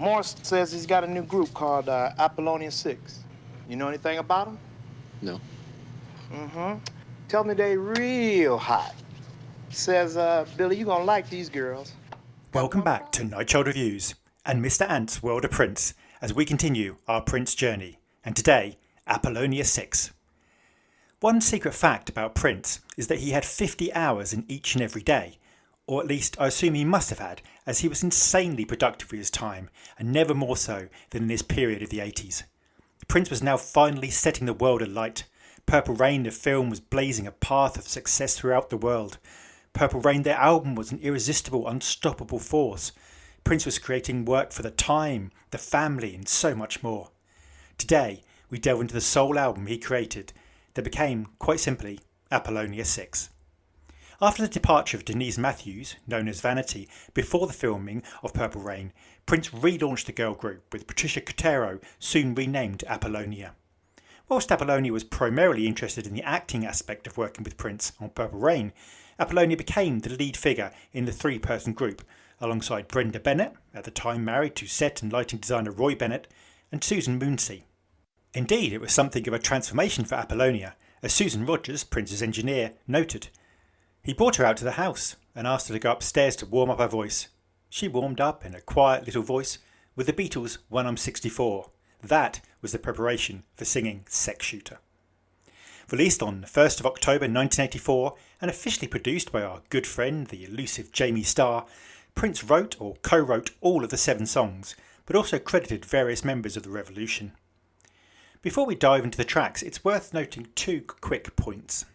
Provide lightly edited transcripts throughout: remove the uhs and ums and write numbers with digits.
Morris says he's got a new group called Apollonia 6. You know anything about them? No. Mm-hmm. Tell me they real hot. Says, Billy, you gonna like these girls. Welcome back to Nightchild Reviews and Mr. Ant's World of Prince as we continue our Prince journey, and today, Apollonia 6. One secret fact about Prince is that he had 50 hours in each and every day, or at least I assume he must have had, as he was insanely productive with his time, and never more so than in this period of the 80s. Prince was now finally setting the world alight. Purple Rain, the film, was blazing a path of success throughout the world. Purple Rain, their album, was an irresistible, unstoppable force. Prince was creating work for the time, the family, and so much more. Today, we delve into the sole album he created that became, quite simply, Apollonia 6. After the departure of Denise Matthews, known as Vanity, before the filming of Purple Rain, Prince relaunched the girl group with Patricia Cotero, soon renamed Apollonia. Whilst Apollonia was primarily interested in the acting aspect of working with Prince on Purple Rain, Apollonia became the lead figure in the three-person group, alongside Brenda Bennett, at the time married to set and lighting designer Roy Bennett, and Susan Moonsey. Indeed, it was something of a transformation for Apollonia, as Susan Rogers, Prince's engineer, noted. He brought her out to the house and asked her to go upstairs to warm up her voice. She warmed up in a quiet little voice with the Beatles' When I'm 64. That was the preparation for singing Sex Shooter. Released on the 1st of October 1984 and officially produced by our good friend, the elusive Jamie Starr, Prince wrote or co-wrote all of the 7 songs, but also credited various members of the Revolution. Before we dive into the tracks, it's worth noting 2 quick points.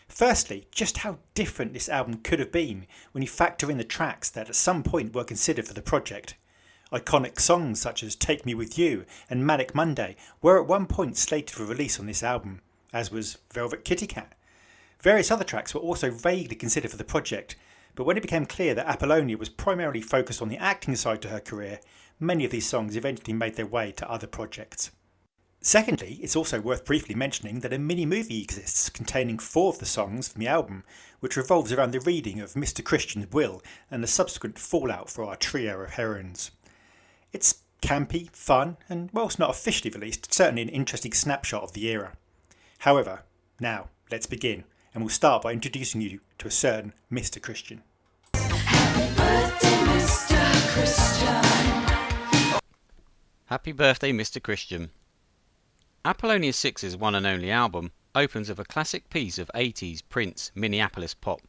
Firstly, just how different this album could have been when you factor in the tracks that at some point were considered for the project. Iconic songs such as Take Me With You and Manic Monday were at one point slated for release on this album, as was Velvet Kitty Cat. Various other tracks were also vaguely considered for the project, but when it became clear that Apollonia was primarily focused on the acting side to her career, many of these songs eventually made their way to other projects. Secondly, it's also worth briefly mentioning that a mini-movie exists containing 4 of the songs from the album, which revolves around the reading of Mr. Christian's will and the subsequent fallout for our trio of heroines. It's campy, fun, and whilst not officially released, certainly an interesting snapshot of the era. However, now, let's begin, and we'll start by introducing you to a certain Mr. Christian. Happy birthday, Mr. Christian. Happy birthday, Mr. Christian. Apollonia 6's one and only album opens with a classic piece of 80s Prince Minneapolis pop,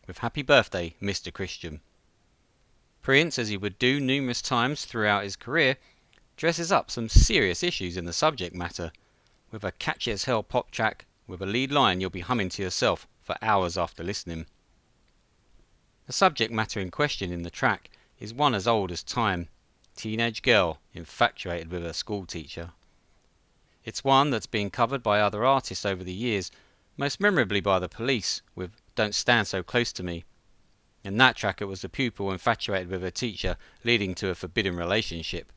with Happy Birthday, Mr. Christian. Prince, as he would do numerous times throughout his career, dresses up some serious issues in the subject matter, with a catchy as hell pop track with a lead line you'll be humming to yourself for hours after listening. The subject matter in question in the track is one as old as time: teenage girl infatuated with her school teacher. It's one that's been covered by other artists over the years, most memorably by The Police with Don't Stand So Close to Me. In that track it was the pupil infatuated with her teacher leading to a forbidden relationship,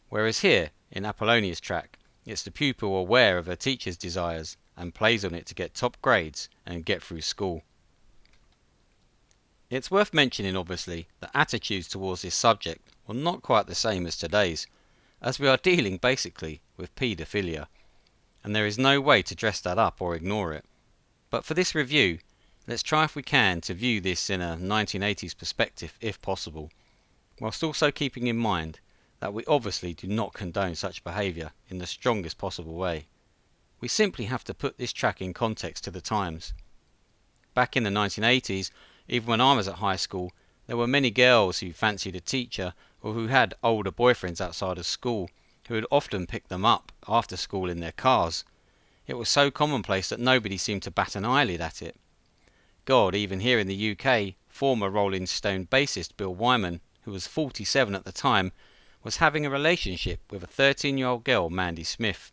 whereas here, in Apollonia's track, it's the pupil aware of her teacher's desires and plays on it to get top grades and get through school. It's worth mentioning, obviously, that attitudes towards this subject were not quite the same as today's, as we are dealing basically with paedophilia, and there is no way to dress that up or ignore it. But for this review, let's try if we can to view this in a 1980s perspective if possible, whilst also keeping in mind that we obviously do not condone such behaviour in the strongest possible way. We simply have to put this track in context to the times. Back in the 1980s, even when I was at high school, there were many girls who fancied a teacher or who had older boyfriends outside of school who would often pick them up after school in their cars. It was so commonplace that nobody seemed to bat an eyelid at it. God, even here in the UK, former Rolling Stone bassist Bill Wyman, who was 47 at the time, was having a relationship with a 13-year-old girl, Mandy Smith.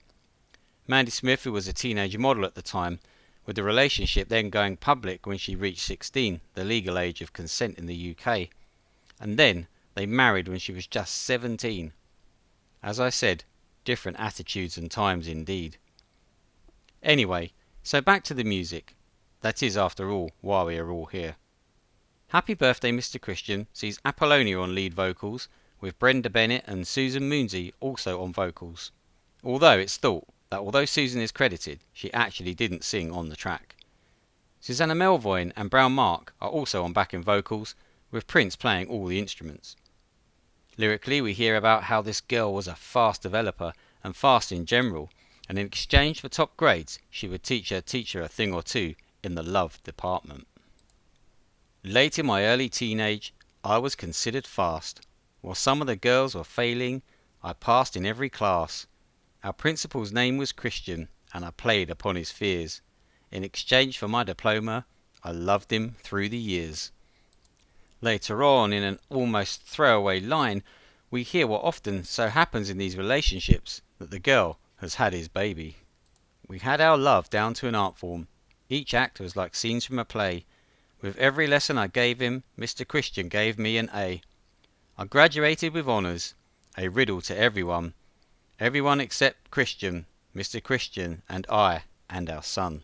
Mandy Smith, who was a teenage model at the time, with the relationship then going public when she reached 16, the legal age of consent in the UK. And then they married when she was just 17. As I said, different attitudes and times indeed. Anyway, so back to the music. That is, after all, why we are all here. Happy Birthday, Mr. Christian sees Apollonia on lead vocals, with Brenda Bennett and Susan Moonsey also on vocals. Although it's thought that although Susan is credited, she actually didn't sing on the track. Susanna Melvoin and Brown Mark are also on backing vocals, with Prince playing all the instruments. Lyrically, we hear about how this girl was a fast developer and fast in general, and in exchange for top grades, she would teach her teacher a thing or two in the love department. Late in my early teenage, I was considered fast. While some of the girls were failing, I passed in every class. Our principal's name was Christian, and I played upon his fears. In exchange for my diploma, I loved him through the years. Later on, in an almost throwaway line, we hear what often so happens in these relationships, that the girl has had his baby. We had our love down to an art form. Each act was like scenes from a play. With every lesson I gave him, Mr. Christian gave me an A. I graduated with honours, a riddle to everyone. Everyone except Christian, Mr. Christian, and I, and our son.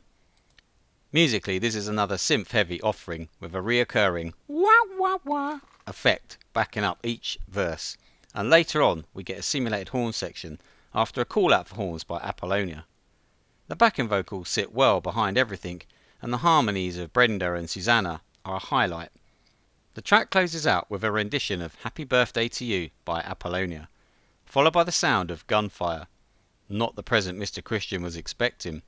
Musically, this is another synth-heavy offering with a reoccurring wah wah wah effect backing up each verse, and later on we get a simulated horn section after a call-out for horns by Apollonia. The backing vocals sit well behind everything, and the harmonies of Brenda and Susanna are a highlight. The track closes out with a rendition of Happy Birthday to You by Apollonia, followed by the sound of gunfire, not the present Mr. Christian was expecting,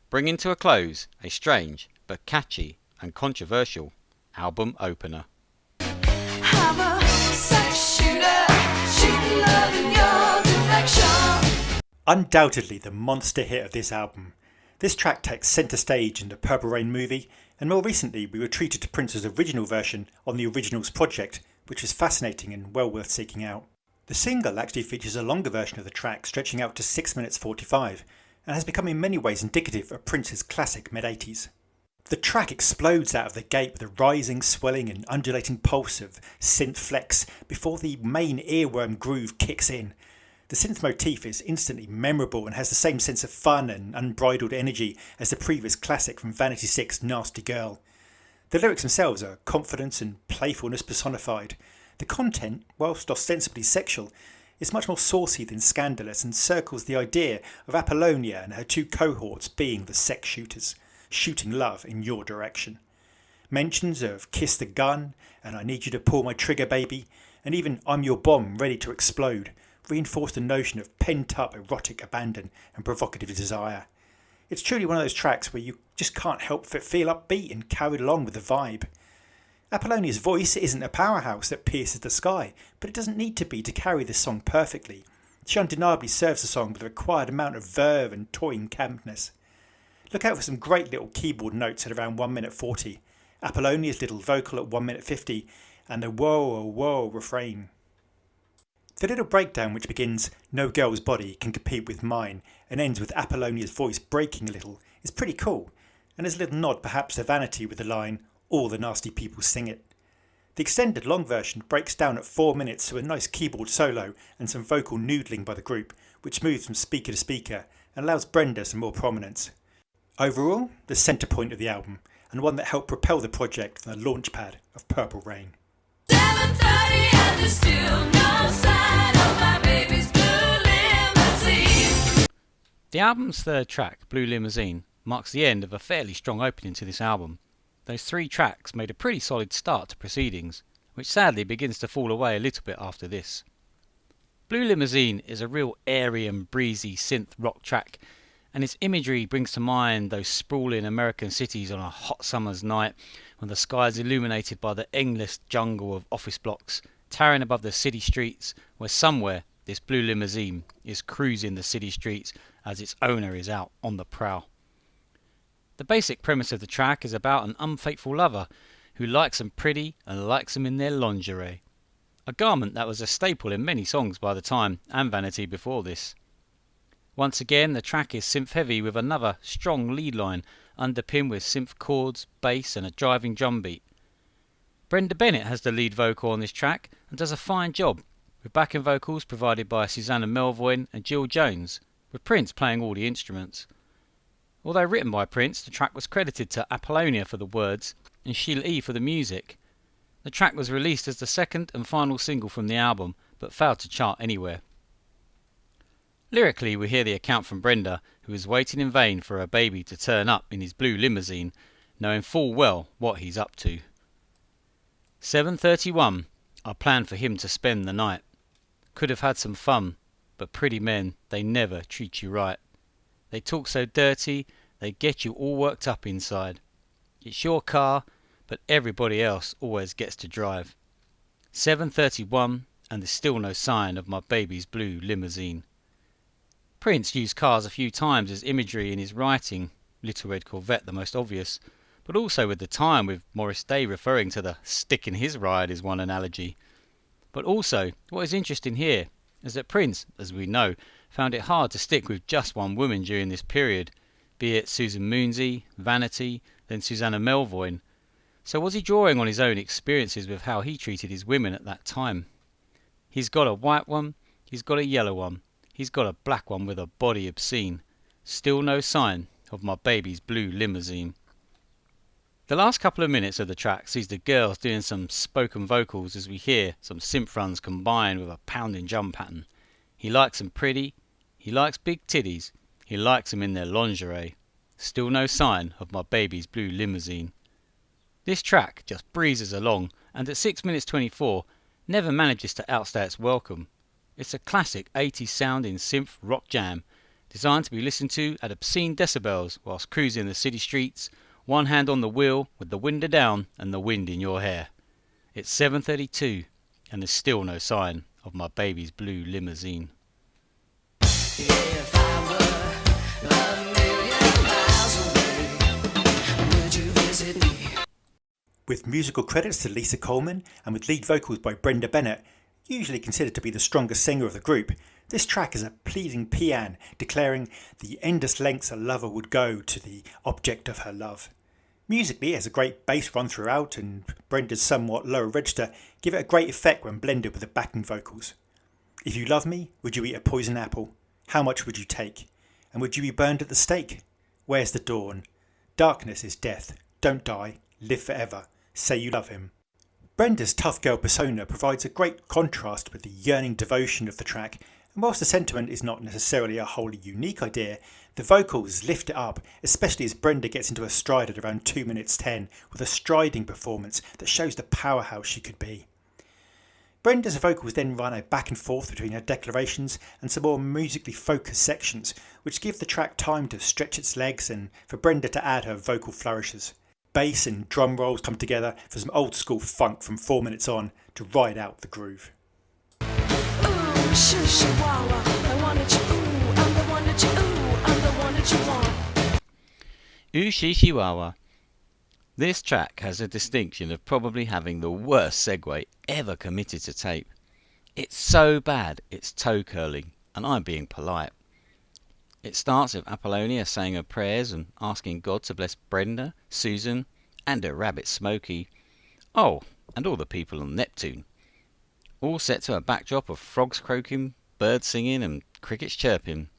bringing to a close a strange but catchy and controversial album opener. I'm a sex shooter, shooting love in your direction. Undoubtedly the monster hit of this album. This track takes centre stage in the Purple Rain movie, and more recently we were treated to Prince's original version on the Originals project, which was fascinating and well worth seeking out. The single actually features a longer version of the track stretching out to 6 minutes 45, and has become in many ways indicative of Prince's classic mid-80s. The track explodes out of the gate with a rising, swelling and undulating pulse of synth flex before the main earworm groove kicks in. The synth motif is instantly memorable and has the same sense of fun and unbridled energy as the previous classic from Vanity 6's Nasty Girl. The lyrics themselves are confidence and playfulness personified. The content, whilst ostensibly sexual, is much more saucy than scandalous and circles the idea of Apollonia and her two cohorts being the sex shooters, shooting love in your direction. Mentions of kiss the gun and I need you to pull my trigger baby, and even I'm your bomb ready to explode, reinforce the notion of pent-up erotic abandon and provocative desire. It's truly one of those tracks where you just can't help but feel upbeat and carried along with the vibe. Apollonia's voice isn't a powerhouse that pierces the sky, but it doesn't need to be to carry this song perfectly. She undeniably serves the song with the required amount of verve and toying campness. Look out for some great little keyboard notes at around 1 minute 40, Apollonia's little vocal at 1 minute 50, and the whoa whoa refrain. The little breakdown which begins "No girl's body can compete with mine" and ends with Apollonia's voice breaking a little is pretty cool, and is a little nod perhaps to Vanity with the line "All the nasty people sing it." The extended long version breaks down at 4 minutes to a nice keyboard solo and some vocal noodling by the group, which moves from speaker to speaker and allows Brenda some more prominence. Overall, the centre point of the album, and one that helped propel the project from the launchpad of Purple Rain. 7:30 and there's still no sign of my baby's blue limousine. The album's third track, Blue Limousine, marks the end of a fairly strong opening to this album. Those 3 tracks made a pretty solid start to proceedings, which sadly begins to fall away a little bit after this. Blue Limousine is a real airy and breezy synth rock track, and its imagery brings to mind those sprawling American cities on a hot summer's night when the sky is illuminated by the endless jungle of office blocks towering above the city streets, where somewhere this blue limousine is cruising the city streets as its owner is out on the prowl. The basic premise of the track is about an unfaithful lover who likes them pretty and likes them in their lingerie, a garment that was a staple in many songs by the time and Vanity before this. Once again, the track is synth heavy with another strong lead line underpinned with synth chords, bass and a driving drum beat. Brenda Bennett has the lead vocal on this track and does a fine job, with backing vocals provided by Susanna Melvoin and Jill Jones, with Prince playing all the instruments. Although written by Prince, the track was credited to Apollonia for the words and Sheila E for the music. The track was released as the second and final single from the album, but failed to chart anywhere. Lyrically, we hear the account from Brenda, who is waiting in vain for her baby to turn up in his blue limousine, knowing full well what he's up to. 7:31, I planned for him to spend the night. Could have had some fun, but pretty men, they never treat you right. They talk so dirty, they get you all worked up inside. It's your car, but everybody else always gets to drive. 7:31, and there's still no sign of my baby's blue limousine. Prince used cars a few times as imagery in his writing, Little Red Corvette the most obvious, but also with the time, with Morris Day referring to the stick in his ride is one analogy. But also, what is interesting here is that Prince, as we know, found it hard to stick with just one woman during this period, be it Susan Moonsey, Vanity, then Susanna Melvoin. So was he drawing on his own experiences with how he treated his women at that time? He's got a white one, he's got a yellow one, he's got a black one with a body obscene. Still no sign of my baby's blue limousine. The last couple of minutes of the track sees the girls doing some spoken vocals as we hear some synth runs combined with a pounding drum pattern. He likes them pretty, he likes big titties, he likes them in their lingerie. Still no sign of my baby's blue limousine. This track just breezes along and at 6 minutes 24 never manages to outstay its welcome. It's a classic 80s sounding synth rock jam designed to be listened to at obscene decibels whilst cruising the city streets, one hand on the wheel with the window down and the wind in your hair. It's 7:32 and there's still no sign of my baby's blue limousine. If I were a million miles away, would you visit me? With musical credits to Lisa Coleman and with lead vocals by Brenda Bennett, usually considered to be the strongest singer of the group, this track is a pleading paean declaring the endless lengths a lover would go to the object of her love. Musically, it has a great bass run throughout, and Brenda's somewhat lower register give it a great effect when blended with the backing vocals. If you love me, would you eat a poison apple? How much would you take? And would you be burned at the stake? Where's the dawn? Darkness is death. Don't die. Live forever. Say you love him. Brenda's tough girl persona provides a great contrast with the yearning devotion of the track, and whilst the sentiment is not necessarily a wholly unique idea, the vocals lift it up, especially as Brenda gets into a stride at around 2 minutes 10 with a striding performance that shows the powerhouse she could be. Brenda's vocals then run a back and forth between her declarations and some more musically focused sections, which give the track time to stretch its legs and for Brenda to add her vocal flourishes. Bass and drum rolls come together for some old school funk from 4 minutes on to ride out the groove. Ooh, she Chihuahua, I wanted you, ooh, I'm the one that you, ooh, I'm the one that you want. Ooh, She Chihuahua. This track has a distinction of probably having the worst segue ever committed to tape. It's so bad, it's toe curling, and I'm being polite. It starts with Apollonia saying her prayers and asking God to bless Brenda, Susan, and her rabbit Smokey. Oh, and all the people on Neptune. All set to a backdrop of frogs croaking, birds singing, and crickets chirping.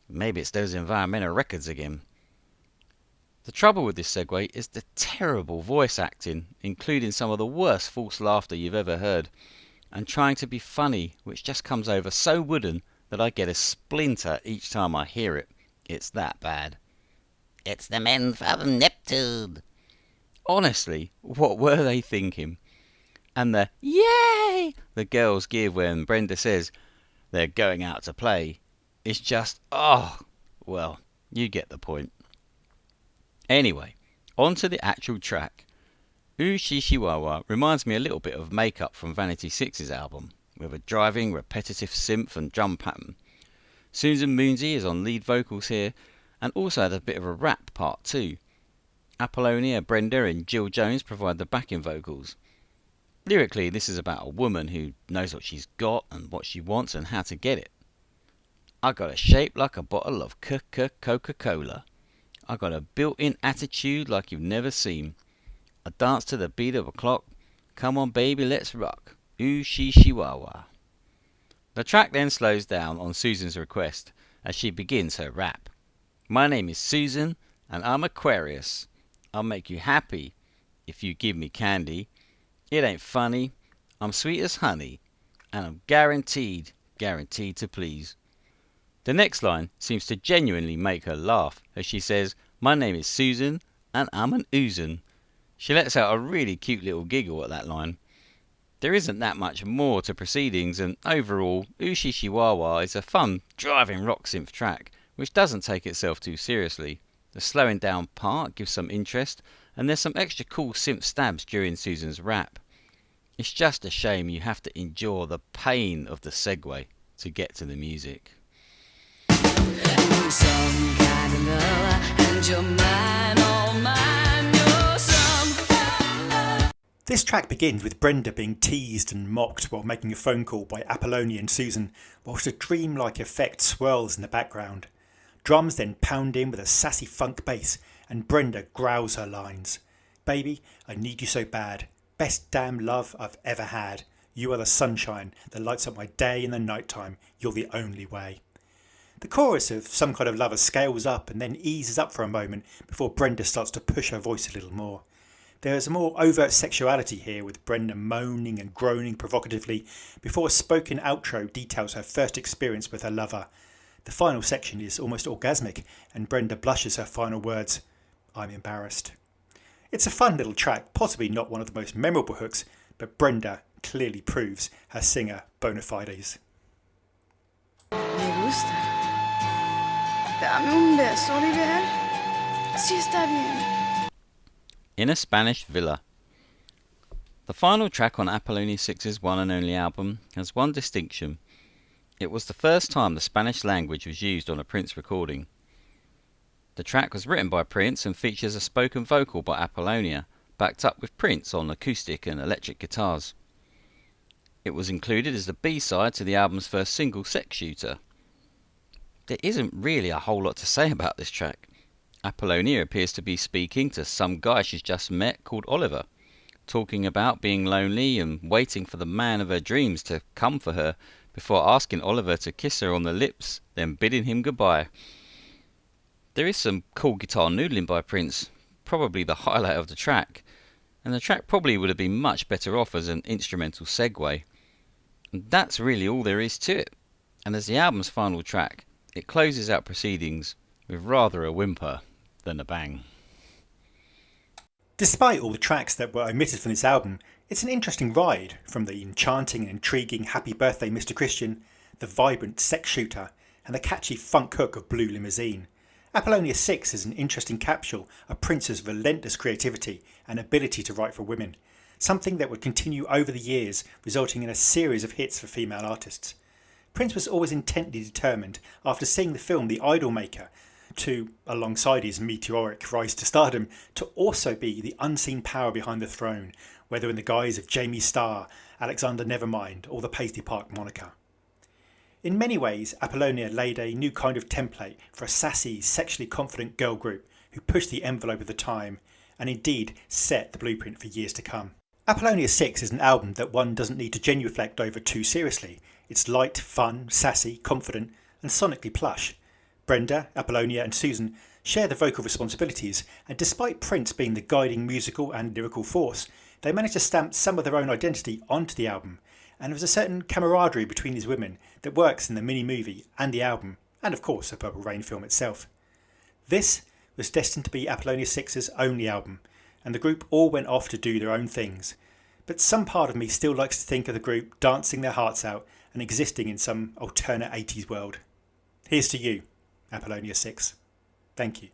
Maybe it's those environmental records again. The trouble with this segue is the terrible voice acting, including some of the worst false laughter you've ever heard, and trying to be funny, which just comes over so wooden that I get a splinter each time I hear it. It's that bad. It's the men from Neptune. Honestly, what were they thinking? And the yay the girls give when Brenda says they're going out to play is just, oh, well, you get the point. Anyway, on to the actual track. Ooh She Chihuahua reminds me a little bit of Makeup from Vanity Six's album, with a driving, repetitive synth and drum pattern. Susan Moonsey is on lead vocals here, and also had a bit of a rap part too. Apollonia, Brenda and Jill Jones provide the backing vocals. Lyrically, this is about a woman who knows what she's got and what she wants and how to get it. I got a shape like a bottle of Coca-Cola. I got a built-in attitude like you've never seen. I dance to the beat of a clock. Come on baby, let's rock. Ooh She Chihuahua. The track then slows down on Susan's request as she begins her rap. My name is Susan and I'm Aquarius. I'll make you happy if you give me candy. It ain't funny. I'm sweet as honey. and I'm guaranteed to please. The next line seems to genuinely make her laugh as she says, "My name is Susan and I'm an oozin'." She lets out a really cute little giggle at that line. There isn't that much more to proceedings, and overall, She Chihuahua is a fun, driving rock synth track which doesn't take itself too seriously. The slowing down part gives some interest, and there's some extra cool synth stabs during Susan's rap. It's just a shame you have to endure the pain of the segue to get to the music. Some kind of love, and you're mine, all mine, you're some. This track begins with Brenda being teased and mocked while making a phone call by Apollonia and Susan, whilst a dreamlike effect swirls in the background. Drums then pound in with a sassy funk bass, and Brenda growls her lines. "Baby, I need you so bad. Best damn love I've ever had. You are the sunshine that lights up my day in the night time. You're the only way." The chorus of Some Kind of Lover scales up and then eases up for a moment before Brenda starts to push her voice a little more. There is a more overt sexuality here, with Brenda moaning and groaning provocatively before a spoken outro details her first experience with her lover. The final section is almost orgasmic, and Brenda blushes her final words, "I'm embarrassed." It's a fun little track, possibly not one of the most memorable hooks, but Brenda clearly proves her singer bona fides. Me gusta. Dame un beso, Oliver. Sí está bien. In a Spanish Villa. The final track on Apollonia 6's one and only album has one distinction. It was the first time the Spanish language was used on a Prince recording. The track was written by Prince and features a spoken vocal by Apollonia, backed up with Prince on acoustic and electric guitars. It was included as the B-side to the album's first single, Sex Shooter. There isn't really a whole lot to say about this track. Apollonia appears to be speaking to some guy she's just met called Oliver, talking about being lonely and waiting for the man of her dreams to come for her before asking Oliver to kiss her on the lips, then bidding him goodbye. There is some cool guitar noodling by Prince, probably the highlight of the track, and the track probably would have been much better off as an instrumental segue. And that's really all there is to it, and as the album's final track, it closes out proceedings with rather a whimper than a bang. Despite all the tracks that were omitted from this album, it's an interesting ride, from the enchanting and intriguing Happy Birthday Mr. Christian, the vibrant Sex Shooter, and the catchy funk hook of Blue Limousine. Apollonia 6 is an interesting capsule of Prince's relentless creativity and ability to write for women, something that would continue over the years, resulting in a series of hits for female artists. Prince was always intently determined, after seeing the film The Idolmaker, to, alongside his meteoric rise to stardom, to also be the unseen power behind the throne, whether in the guise of Jamie Starr, Alexander Nevermind, or the Paisley Park moniker. In many ways, Apollonia laid a new kind of template for a sassy, sexually confident girl group who pushed the envelope of the time, and indeed set the blueprint for years to come. Apollonia 6 is an album that one doesn't need to genuflect over too seriously. It's light, fun, sassy, confident, and sonically plush. Brenda, Apollonia and Susan share the vocal responsibilities, and despite Prince being the guiding musical and lyrical force, they managed to stamp some of their own identity onto the album, and there was a certain camaraderie between these women that works in the mini-movie and the album, and of course the Purple Rain film itself. This was destined to be Apollonia 6's only album, and the group all went off to do their own things, but some part of me still likes to think of the group dancing their hearts out and existing in some alternate 80s world. Here's to you, Apollonia 6. Thank you.